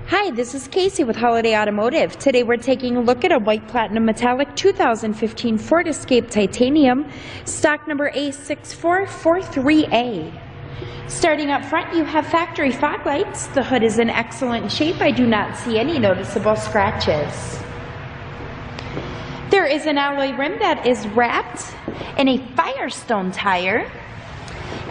Hi, this is Casey with Holiday Automotive. Today we're taking a look at a white platinum metallic 2015 Ford Escape Titanium, stock number A6443A. Starting up front, you have factory fog lights. The hood is in excellent shape. I do not see any noticeable scratches. There is an alloy rim that is wrapped in a Firestone tire.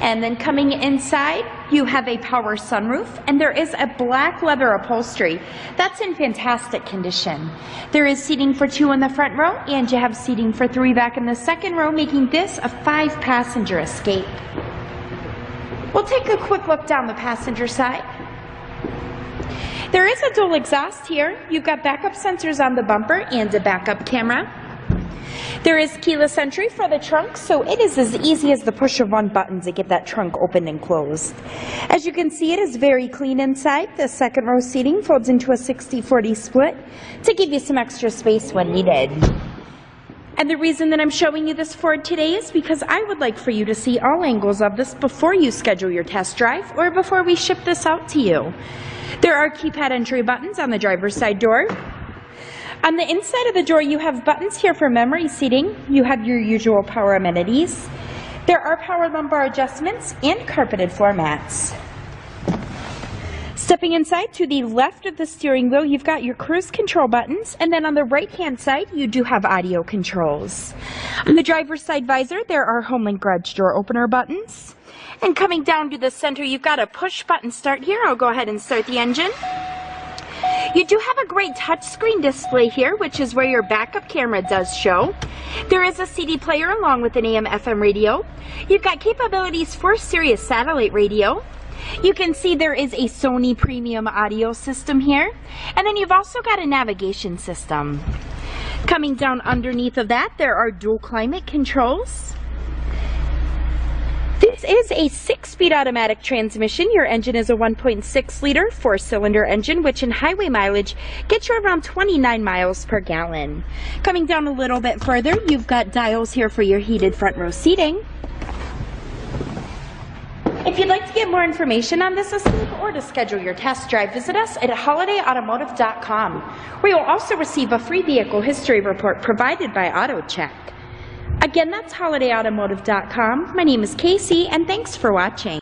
And then coming inside, you have a power sunroof, and there is a black leather upholstery. That's in fantastic condition. There is seating for 2 in the front row, and you have seating for 3 back in the second row, making this a 5-passenger Escape. We'll take a quick look down the passenger side. There is a dual exhaust here. You've got backup sensors on the bumper and a backup camera. There is keyless entry for the trunk, so it is as easy as the push of one button to get that trunk open and closed. As you can see, it is very clean inside. The second row seating folds into a 60-40 split to give you some extra space when needed. And the reason that I'm showing you this Ford today is because I would like for you to see all angles of this before you schedule your test drive or before we ship this out to you. There are keypad entry buttons on the driver's side door. On the inside of the door, you have buttons here for memory seating. You have your usual power amenities. There are power lumbar adjustments and carpeted floor mats. Stepping inside to the left of the steering wheel, you've got your cruise control buttons, and then on the right-hand side, you do have audio controls. On the driver's side visor, there are HomeLink garage door opener buttons. And coming down to the center, you've got a push-button start here. I'll go ahead and start the engine. You do have a great touchscreen display here, which is where your backup camera does show. There is a CD player along with an AM/FM radio. You've got capabilities for Sirius satellite radio. You can see there is a Sony premium audio system here. And then you've also got a navigation system. Coming down underneath of that, there are dual climate controls. This is a 6-speed automatic transmission. Your engine is a 1.6-liter 4-cylinder engine, which in highway mileage gets you around 29 miles per gallon. Coming down a little bit further, you've got dials here for your heated front row seating. If you'd like to get more information on this Escape or to schedule your test drive, visit us at holidayautomotive.com, where you'll also receive a free vehicle history report provided by AutoCheck. Again, that's holidayautomotive.com. My name is Casey, and thanks for watching.